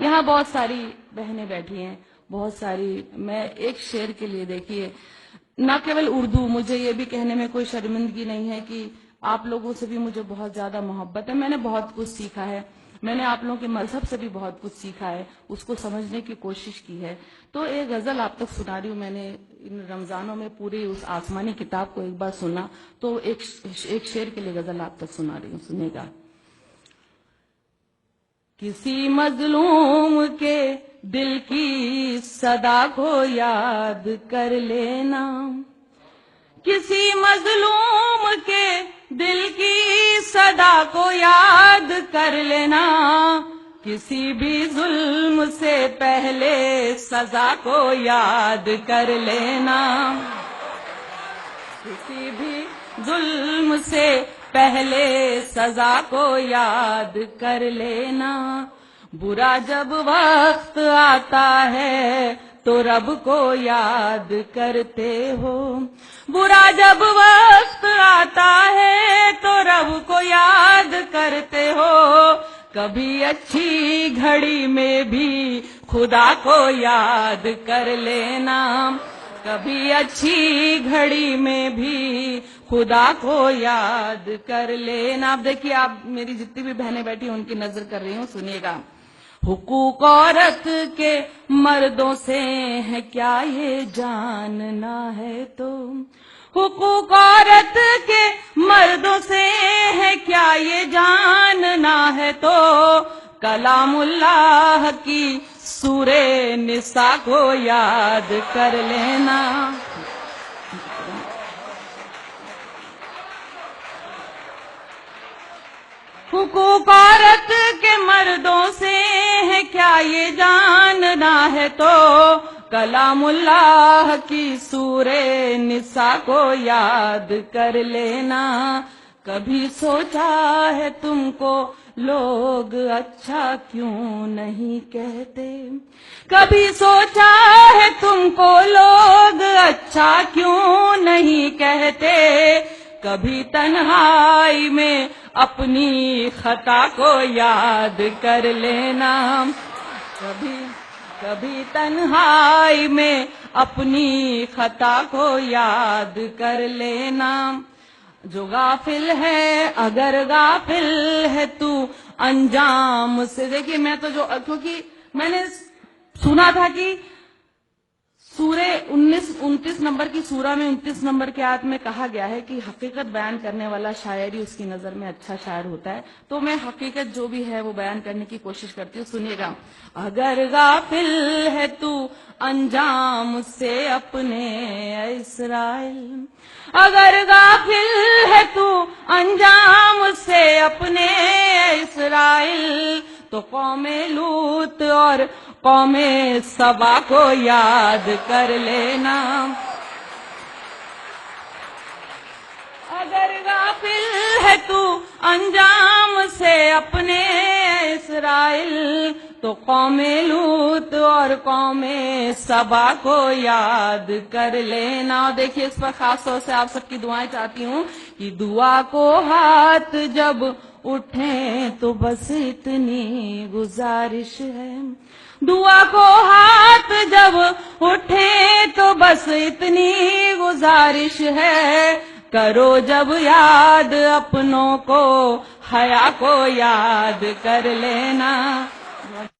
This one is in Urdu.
یہاں بہت ساری بہنیں بیٹھی ہیں، بہت ساری. میں ایک شعر کے لیے دیکھیے، نہ کیول اردو، مجھے یہ بھی کہنے میں کوئی شرمندگی نہیں ہے کہ آپ لوگوں سے بھی مجھے بہت زیادہ محبت ہے. میں نے بہت کچھ سیکھا ہے، میں نے آپ لوگوں کے مذہب سے بھی بہت کچھ سیکھا ہے، اس کو سمجھنے کی کوشش کی ہے. تو ایک غزل آپ تک سنا رہی ہوں. میں نے ان رمضانوں میں پوری اس آسمانی کتاب کو ایک بار سنا، تو ایک شعر کے لیے غزل آپ تک سنا رہی ہوں، سنے گا. کسی مظلوم کے دل کی صدا کو یاد کر لینا، کسی مظلوم کے دل کی صدا کو یاد کر لینا، کسی بھی ظلم سے پہلے سزا کو یاد کر لینا، کسی بھی ظلم سے پہلے سزا کو یاد کر لینا. برا جب وقت آتا ہے تو رب کو یاد کرتے ہو، برا جب وقت آتا ہے تو رب کو یاد کرتے ہو، کبھی اچھی گھڑی میں بھی خدا کو یاد کر لینا، کبھی اچھی گھڑی میں بھی خدا کو یاد کر لینا. اب دیکھیے، آپ میری جتنی بھی بہنیں بیٹھی ہیں ان کی نظر کر رہی ہوں، سنیے گا. حقوق عورت کے مردوں سے ہے کیا یہ جاننا ہے تو، حقوق عورت کے مردوں سے ہے کیا یہ جاننا ہے تو، کلام اللہ کی سورہ نساء کو یاد کر لینا. حقوق عورت کے مردوں سے ہے کیا یہ جاننا ہے تو، کلام اللہ کی سورہ نساء کو یاد کر لینا. کبھی سوچا ہے تم کو لوگ اچھا کیوں نہیں کہتے، کبھی سوچا ہے تم کو لوگ اچھا کیوں نہیں کہتے، کبھی تنہائی میں اپنی خطا کو یاد کر لینا، کبھی تنہائی میں اپنی خطا کو یاد کر لینا. جو غافل ہے اگر غافل ہے تو انجام سے. دیکھیے، میں تو کیونکہ میں نے سنا تھا کہ سورہ 29 نمبر کی سورہ میں 29 نمبر کے آیت میں کہا گیا ہے کہ حقیقت بیان کرنے والا شاعر ہی اس کی نظر میں اچھا شاعر ہوتا ہے. تو میں حقیقت جو بھی ہے وہ بیان کرنے کی کوشش کرتی ہوں. سنیے گا. اگر غافل ہے تو انجام سے اپنے اسرائیل، اگر غافل ہے تو انجام سے اپنے اسرائیل، تو قوم لوط اور قوم سبا کو یاد کر لینا. اگر غافل ہے تو انجام سے اپنے اسرائیل، تو قوم لوط اور قوم سبا کو یاد کر لینا. دیکھیے، اس پر خاص طور سے آپ سب کی دعائیں چاہتی ہوں کہ دعا کو ہاتھ جب اٹھیں تو بس اتنی گزارش ہے، دعا کو ہاتھ جب اٹھیں تو بس اتنی گزارش ہے، کرو جب یاد اپنوں کو حیا کو یاد کر لینا.